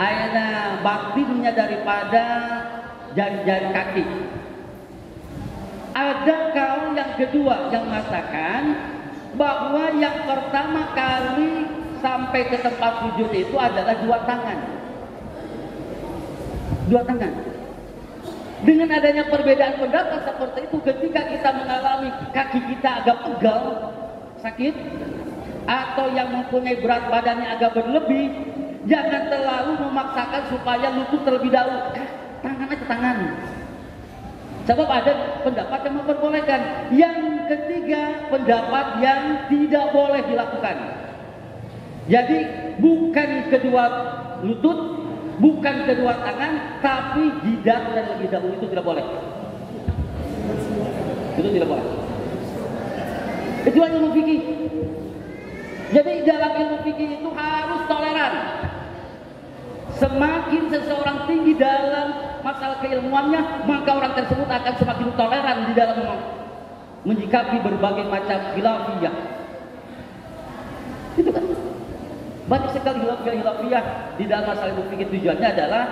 aina batinnya daripada jari-jari kaki. Ada kaum yang kedua yang mengatakan bahwa yang pertama kali sampai ke tempat sujud itu adalah dua tangan. Dua tangan. Dengan adanya perbedaan pendapat seperti itu, ketika kita mengalami kaki kita agak pegal, sakit, atau yang mempunyai berat badannya agak berlebih, jangan terlalu memaksakan supaya lutut terlebih dahulu. Tangan aja tangan. Sebab ada pendapat yang memperbolehkan. Yang ketiga, pendapat yang tidak boleh dilakukan. Jadi bukan kedua lutut, bukan kedua tangan, tapi jidat dan lebih dahulu itu tidak boleh. Itu tidak boleh. Itu ilmu fikih. Jadi dalam ilmu fikih itu harus toleran. Semakin seseorang tinggi dalam masalah keilmuannya, maka orang tersebut akan semakin toleran di dalam menyikapi berbagai macam khilafiyah. Itu kan banyak sekali khilafiyah di dalam masalah ilmu fikih. Tujuannya adalah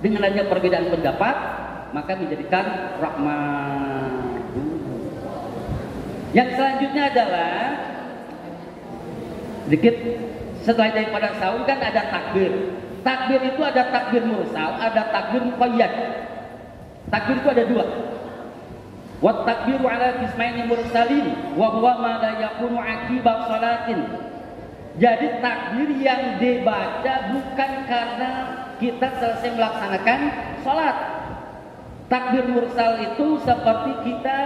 dengan adanya perbedaan pendapat, maka menjadikan rahmah. Yang selanjutnya adalah sedikit setelah daripada saum kan ada takbir. Takbir itu ada takbir mursal, ada takbir muqayyad. Takbir itu ada dua. Wa takbiru ala qismaini mursalin wa huwa ma la yakunu aqiba salatin. Jadi takbir yang dibaca bukan karena kita selesai melaksanakan sholat. Takbir mursal itu seperti kita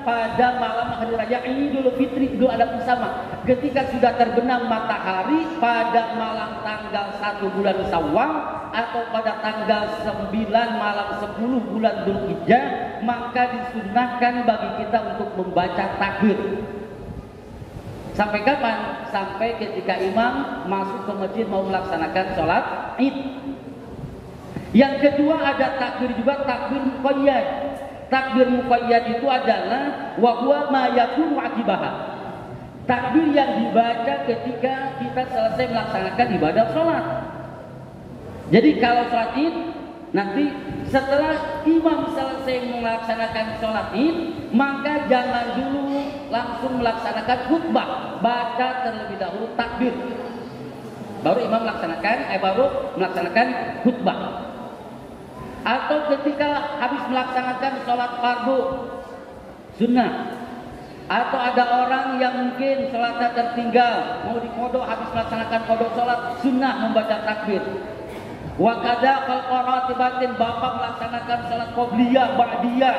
pada malam hari raya Idul Fitri, Idul Adha bersama. Ketika sudah terbenam matahari pada malam tanggal 1 bulan Syawal atau pada tanggal 9 malam 10 bulan Dzulhijjah, maka disunahkan bagi kita untuk membaca takbir. Sampai kapan? Sampai ketika imam masuk ke masjid mau melaksanakan sholat Id. Yang kedua ada takbir juga, takbir muqayyad. Takbir muqayyad itu adalah wa huwa ma yakunu akibaha. Takbir yang dibaca ketika kita selesai melaksanakan ibadah sholat. Jadi kalau sholat Id, nanti setelah imam selesai melaksanakan sholat Id, maka jangan dulu langsung melaksanakan khutbah, baca terlebih dahulu takbir. Baru imam melaksanakan khutbah. Atau ketika habis melaksanakan sholat fardu sunnah, atau ada orang yang mungkin sholatnya tertinggal mau dikodok, habis melaksanakan kodok sholat sunnah membaca takbir. Wa kada qal qaratibatin, bapak melaksanakan sholat qobliyah ba'diyah,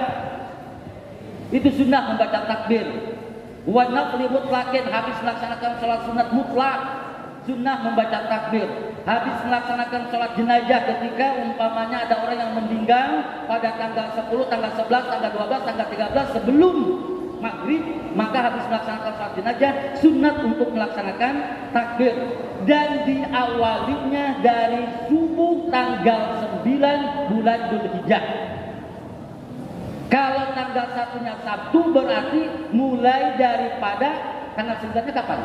itu sunnah membaca takbir. Wa nafli mutlaqin, habis melaksanakan sholat sunat mutlak sunnah membaca takbir. Habis melaksanakan sholat jenazah, ketika umpamanya ada orang yang meninggal pada tanggal 10, tanggal 11, tanggal 12, tanggal 13 sebelum maghrib, maka habis melaksanakan sholat jenazah sunat untuk melaksanakan takbir. Dan diawalinya dari subuh tanggal 9 bulan Dzulhijjah. Kalau tanggal 1-nya Sabtu berarti mulai daripada tanggal 9-nya kapan?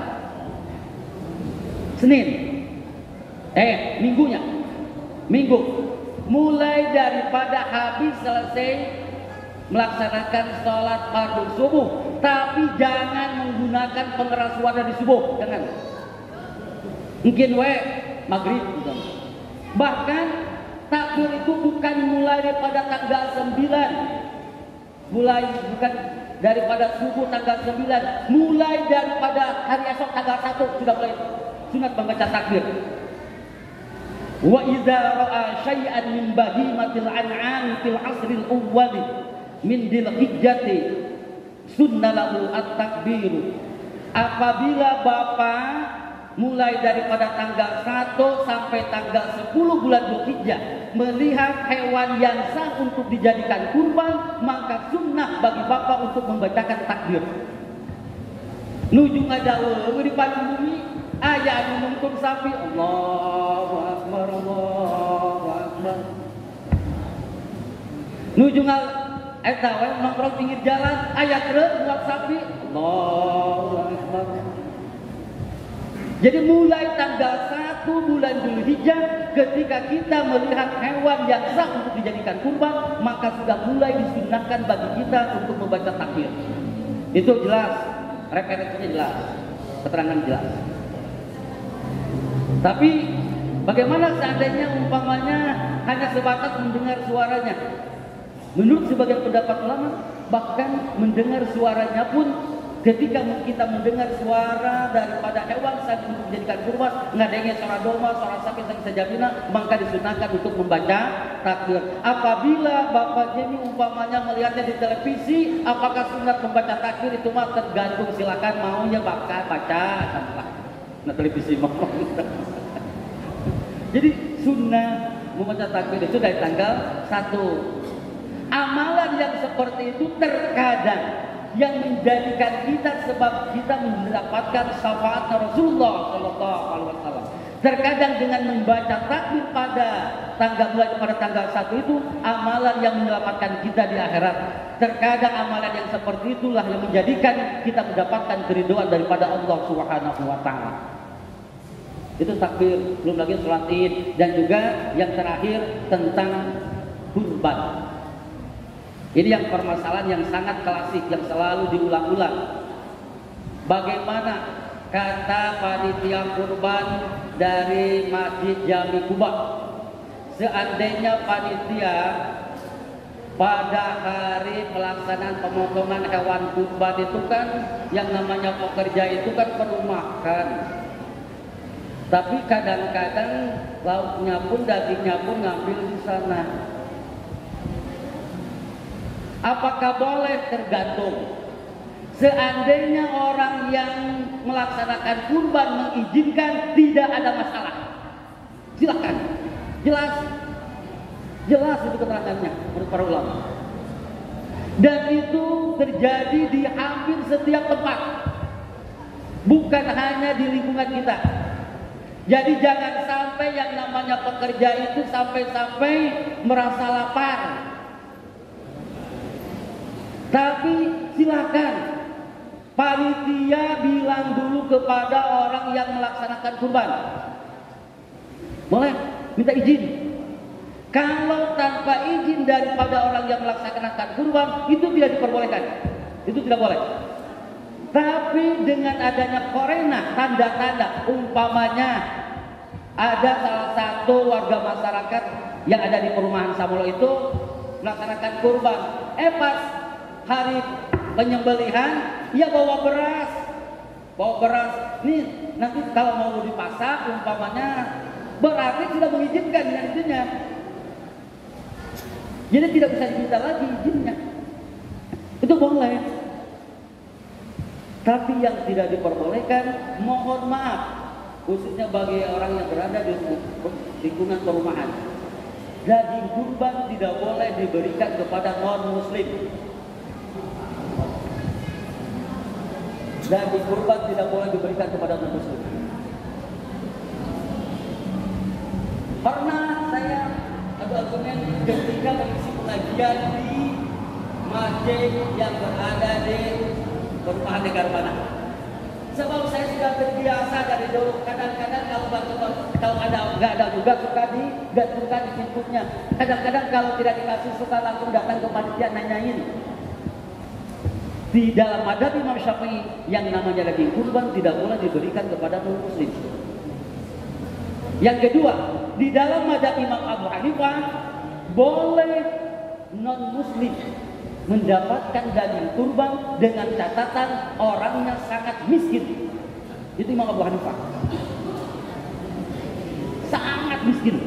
Senin. Minggunya. Minggu. Mulai daripada habis selesai melaksanakan sholat fardu subuh, tapi jangan menggunakan pengeras suara di subuh, jangan. Mungkin maghrib. Bahkan takbir itu bukan mulai daripada tanggal 9, bukan daripada subuh tanggal 9, mulai daripada hari esok tanggal 1 sudah mulai sunat membaca takbir. Wa idza ra'a syai'an min bahimatil an'am fil 'asril awwal min dzulhijjati sunnalahu at-takbir. Apabila bapak mulai daripada tanggal 1 sampai tanggal 10 bulan Dzulhijjah melihat hewan yang sah untuk dijadikan kurban, maka sunnah bagi bapak untuk membacakan takbir. Nuju ngadawe di padang bumi ayah menungkun sapi, Allahu Akbar, Allahu Akbar. Nuju nongkrong pinggir jalan ayah truk buat sapi, Allahu Akbar. Jadi mulai tanggal 1 bulan Dzulhijjah, ketika kita melihat hewan yang sah untuk dijadikan kurban, maka sudah mulai disunahkan bagi kita untuk membaca takbir. Itu jelas, referensinya jelas, keterangan jelas. Tapi bagaimana seandainya umpamanya hanya sebatas mendengar suaranya? Menurut sebagian pendapat ulama, bahkan mendengar suaranya pun, ketika kita mendengar suara daripada hewan saat untuk dijadikan kurban, ngadengnya suara domba, suara sapi, sejabina, maka disunahkan untuk membaca takbir. Apabila bapak Jemi umpamanya melihatnya di televisi, apakah sunat membaca takbir? Itu mah tergantung, silakan maunya baca. Nah, televisi jadi sunnah membaca takbir itu dari tanggal 1. Amalan yang seperti itu terkadang yang menjadikan kita sebab kita mendapatkan syafaat Rasulullah SAW. Terkadang dengan membaca takbir pada mulai pada tanggal 1 itu amalan yang menyelamatkan kita di akhirat. Terkadang amalan yang seperti itulah yang menjadikan kita mendapatkan keridhaan daripada Allah Subhanahu wa taala. Itu takbir, belum lagi sholat Id, dan juga yang terakhir tentang kurban. Ini yang permasalahan yang sangat klasik yang selalu diulang-ulang. Bagaimana kata panitia kurban dari Masjid Jami Kuba? Seandainya panitia pada hari pelaksanaan pemotongan hewan kurban itu kan yang namanya pekerja itu kan perlu makan. Tapi kadang-kadang lauknya pun, dagingnya pun ngambil di sana. Apakah boleh? Tergantung. Seandainya orang yang melaksanakan kurban mengizinkan, tidak ada masalah. Silakan. Jelas itu keterangannya menurut para ulama. Dan itu terjadi di hampir setiap tempat, bukan hanya di lingkungan kita. Jadi jangan sampai yang namanya pekerja itu sampai-sampai merasa lapar. Tapi silakan panitia bilang dulu kepada orang yang melaksanakan kurban. Boleh minta izin. Kalau tanpa izin daripada orang yang melaksanakan kurban, itu tidak diperbolehkan. Itu tidak boleh. Tapi dengan adanya korena, tanda-tanda, umpamanya ada salah satu warga masyarakat yang ada di perumahan Samulo itu melaksanakan kurban. Pas hari penyembelihan, ia bawa beras. Nih nanti kalau mau dipasak, umpamanya berarti tidak mengizinkan dengan izinnya. Jadi tidak bisa diminta lagi izinnya. Itu boleh. Tapi yang tidak diperbolehkan, mohon maaf, khususnya bagi orang yang berada di lingkungan perumahan, daging kurban tidak boleh diberikan kepada non-muslim. Daging kurban tidak boleh diberikan kepada non-muslim. Pernah saya ada argumen ketika mengisi pengajian di masjid yang berada di perumahan Negara Mana. Sebab saya sudah terbiasa dari dulu, kadang-kadang kalau nggak ada juga suka digantungkan di pintunya. Kadang-kadang kalau tidak dikasih suka langsung datang ke panitia nanyain. Di dalam madhab Imam Syafi'i yang namanya daging kurban tidak boleh diberikan kepada non-muslim. Yang kedua, di dalam madhab Imam Abu Hanifah boleh non-muslim mendapatkan daging kurban dengan catatan orangnya sangat miskin. Itu Imam Abu Hanifah. Sangat miskin.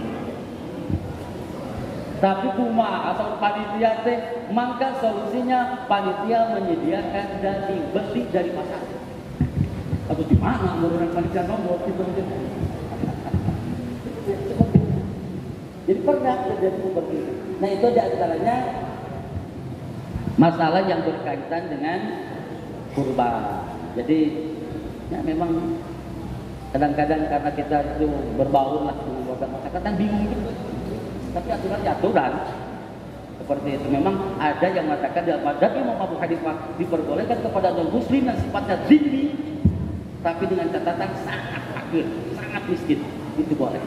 Tapi kumaha asal panitia teh, maka solusinya panitia menyediakan daging beli dari pasar. Atau di mana menurut panitia nomor itu. Jadi pernah terjadi seperti itu. Nah itu di antaranya masalah yang berkaitan dengan kurban. Jadi ya memang kadang-kadang karena kita itu berbaur lah dengan warga masyarakat, kan bingung gitu. Tapi aturan seperti itu. Memang ada yang mengatakan dalam madhab Imam Abu Hanifah diperbolehkan kepada non-muslim yang sifatnya dhimmi, tapi dengan catatan sangat fakir, sangat miskin, itu boleh.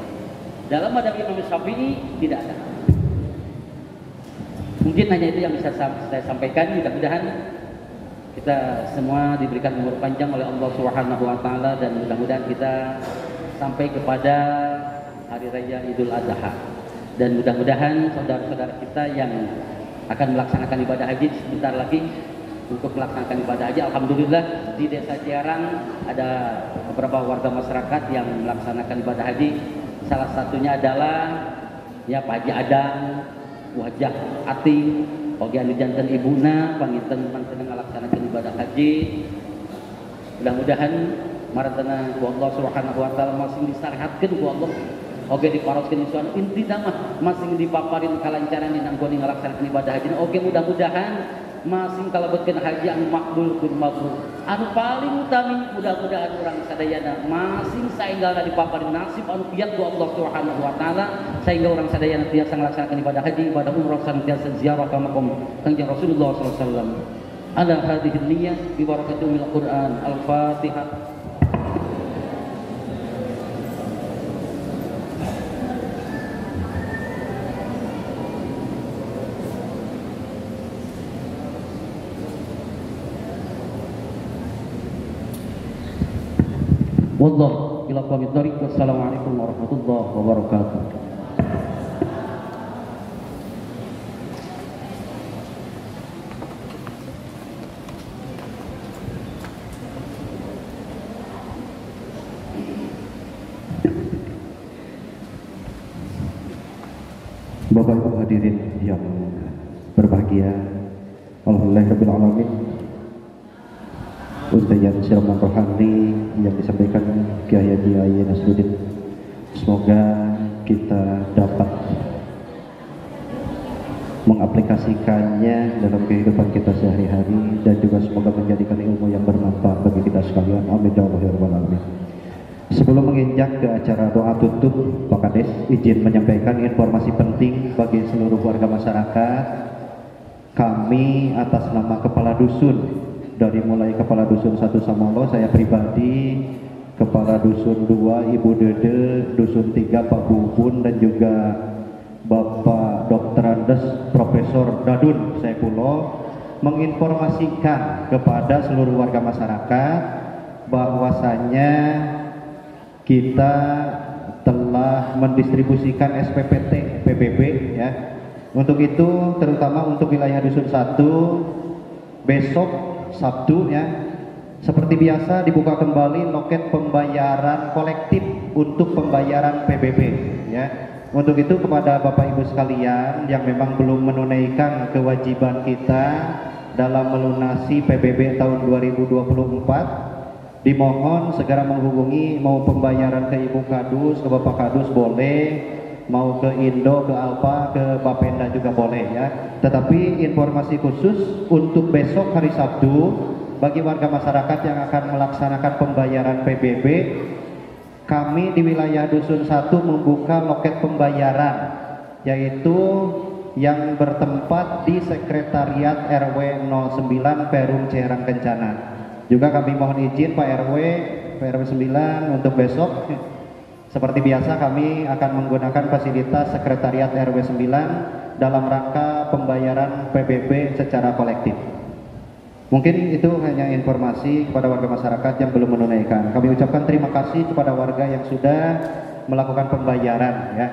Dalam madhab Imam Syafi'i tidak ada. Mungkin hanya itu yang bisa saya sampaikan. Mudah-mudahan kita semua diberikan umur panjang oleh Allah Subhanahu wa taala, dan mudah-mudahan kita sampai kepada hari raya Idul Adha. Dan mudah-mudahan saudara-saudara kita yang akan melaksanakan ibadah haji sebentar lagi untuk melaksanakan ibadah haji, alhamdulillah di Desa Ciarang ada beberapa warga masyarakat yang melaksanakan ibadah haji. Salah satunya adalah ya Pak Haji Adang, Wajah Ati, oge anu janten ibuna panginten manten ngalaksanakeun ibadah haji. Mudah-mudahan maratana ku Allah Subhanahu wa taala masing disarhatkeun ku Allah. Oge diparoskeun isuan intina mah masing dipaparin kalancaran dina anggon ngalaksanakeun ibadah haji. Oge mudah-mudahan masing kalebetkeun haji anu makbul kun mabrur. Anu paling utami mudah-mudahan urang sadayana masing saenggalna dipaparin nasib anu piat ku Allah Subhanahu wa taala, sehingga urang sadayana tiasa ngalaksanakeun ibadah haji, ibadah umrah senantiasa ziarah ka makam Kanjeng Rasulullah sallallahu alaihi wasallam. Ala hadhihi niyyah bi barakatil Qur'an. Al-Fatihah. Wallahu ila qawmit thariq. Wassalamualaikum warahmatullahi wabarakatuh. Bapak Ibu hadirin yang berbahagia, alhamdulillahirabbil alamin. Untayan siraman rohani yang disampaikan Kiai Haji Nasruddin, semoga kita dapat mengaplikasikannya dalam kehidupan kita sehari-hari dan juga semoga menjadikan ilmu yang bermanfaat bagi kita sekalian. Amin ya rabbal alamin. Sebelum menginjak ke acara doa tutup, Pak Kades izin menyampaikan informasi penting bagi seluruh warga masyarakat. Kami atas nama Kepala Dusun, dari mulai Kepala Dusun 1 Samolo, saya pribadi, Kepala Dusun 2 Ibu Dede, Dusun 3 Pak Bubun, dan juga Bapak Dr. Andes Profesor Dadun Saifullah, menginformasikan kepada seluruh warga masyarakat bahwasanya kita telah mendistribusikan SPPT PBB ya. Untuk itu terutama untuk wilayah Dusun 1, besok Sabtu ya, seperti biasa dibuka kembali loket pembayaran kolektif untuk pembayaran PBB ya. Untuk itu kepada Bapak Ibu sekalian yang memang belum menunaikan kewajiban kita dalam melunasi PBB tahun 2024, dimohon segera menghubungi, mau pembayaran ke Ibu Kadus, ke Bapak Kadus boleh, mau ke Indo, ke Alfa, ke Bapenda juga boleh ya. Tetapi informasi khusus untuk besok hari Sabtu bagi warga masyarakat yang akan melaksanakan pembayaran PBB, kami di wilayah Dusun 1 membuka loket pembayaran, yaitu yang bertempat di Sekretariat RW 09 Perum Ciherang Kencana. Juga kami mohon izin Pak RW 9 untuk besok seperti biasa kami akan menggunakan fasilitas Sekretariat RW 9 dalam rangka pembayaran PBB secara kolektif. Mungkin itu hanya informasi kepada warga masyarakat yang belum menunaikan. Kami ucapkan terima kasih kepada warga yang sudah melakukan pembayaran ya.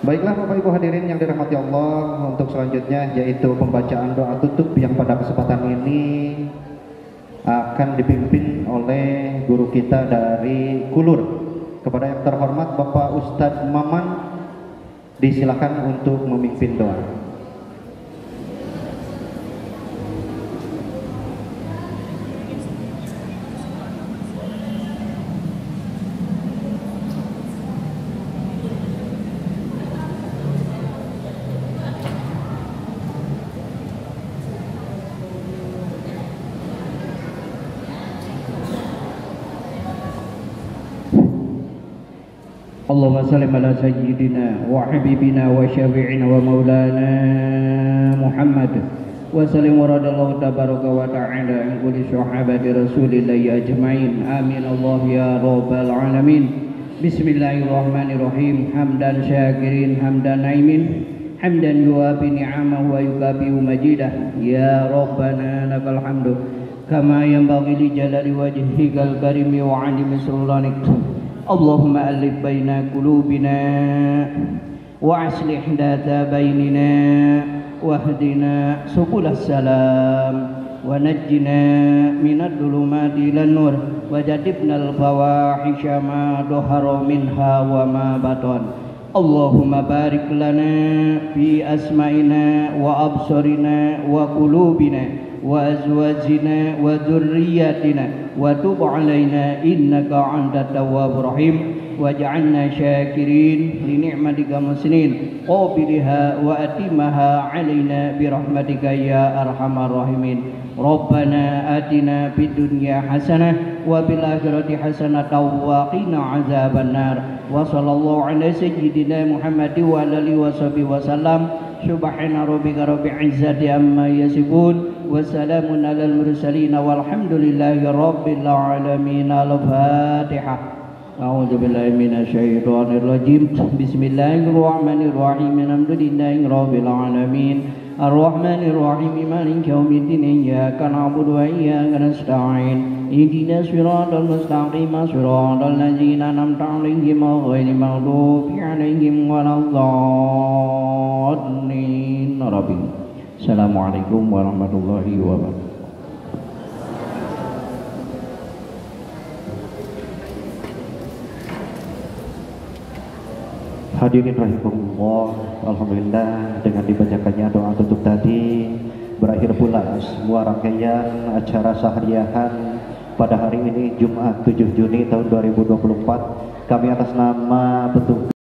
Baiklah Bapak Ibu hadirin yang dirahmati Allah, untuk selanjutnya yaitu pembacaan doa tutup yang pada kesempatan ini akan dipimpin oleh guru kita dari Kulur. Kepada yang terhormat Bapak Ustadz Maman, disilakan untuk memimpin doa. Allahumma salli ala sayyidina wa habibina wa syafi'ina wa maulana Muhammad wa sallim wa radallahu tabaraka wa ta'ala an kulli sahabati rasulillahi ajma'in. Amin Allah ya rabbal alamin. Bismillahirrahmanirrahim. Hamdan syakirin hamdan naimin, hamdan yuwafi ni'amahu wa yukabihu majidah. Ya Rabbana lakal hamdu kama yanbaghi li jalali wajhikal karimi wa 'azimi sultanik. Allahumma alif baina qulubina wa aslih data bainina wahdina subulas salam wa najjina minad dhulumati ilan nur wajadibnal fawahisha ma dhahara minha wa ma batan. Allahumma barik lana fi asma'ina wa absarina wa qulubina wa azwajina wa dhurriyyatina wa tub alaina innaka antat tawwabur rahim waj'alna syakirin li ni'matika muslimin qabiliha wa atimaha alaina bi rahmatika ya arhamar rahimin. Rabbana atina fid dunya hasanah wa fil akhirati hasanah wa qina azabannar. Wa sallallahu ala sayyidina Muhammad wa alihi washabihi wasallam. Subhana rabbika rabbil izzati amma yasifun wa salamun alal mursalin walhamdulillahi rabbil alamin. Al-Fatihah. A'udzu billahi minasyaitonir rajim. Bismillahirrahmanirrahim. Alhamdulillahi rabbil alamin. Ar-Rahmanir Rahim. Maliki yaumiddin. Iyyaka na'budu wa iyyaka nasta'in. Ihdinas siratal mustaqim. Siratal ladzina an'amta 'alaihim ghairil maghdubi 'alaihim waladdallin. Assalamualaikum warahmatullahi wabarakatuh. Hadirin rahimahullah, alhamdulillah dengan dibacakannya doa tutup tadi berakhir pula semua rangkaian acara seharian pada hari ini Jumat 7 Juni tahun 2024. Kami atas nama petugas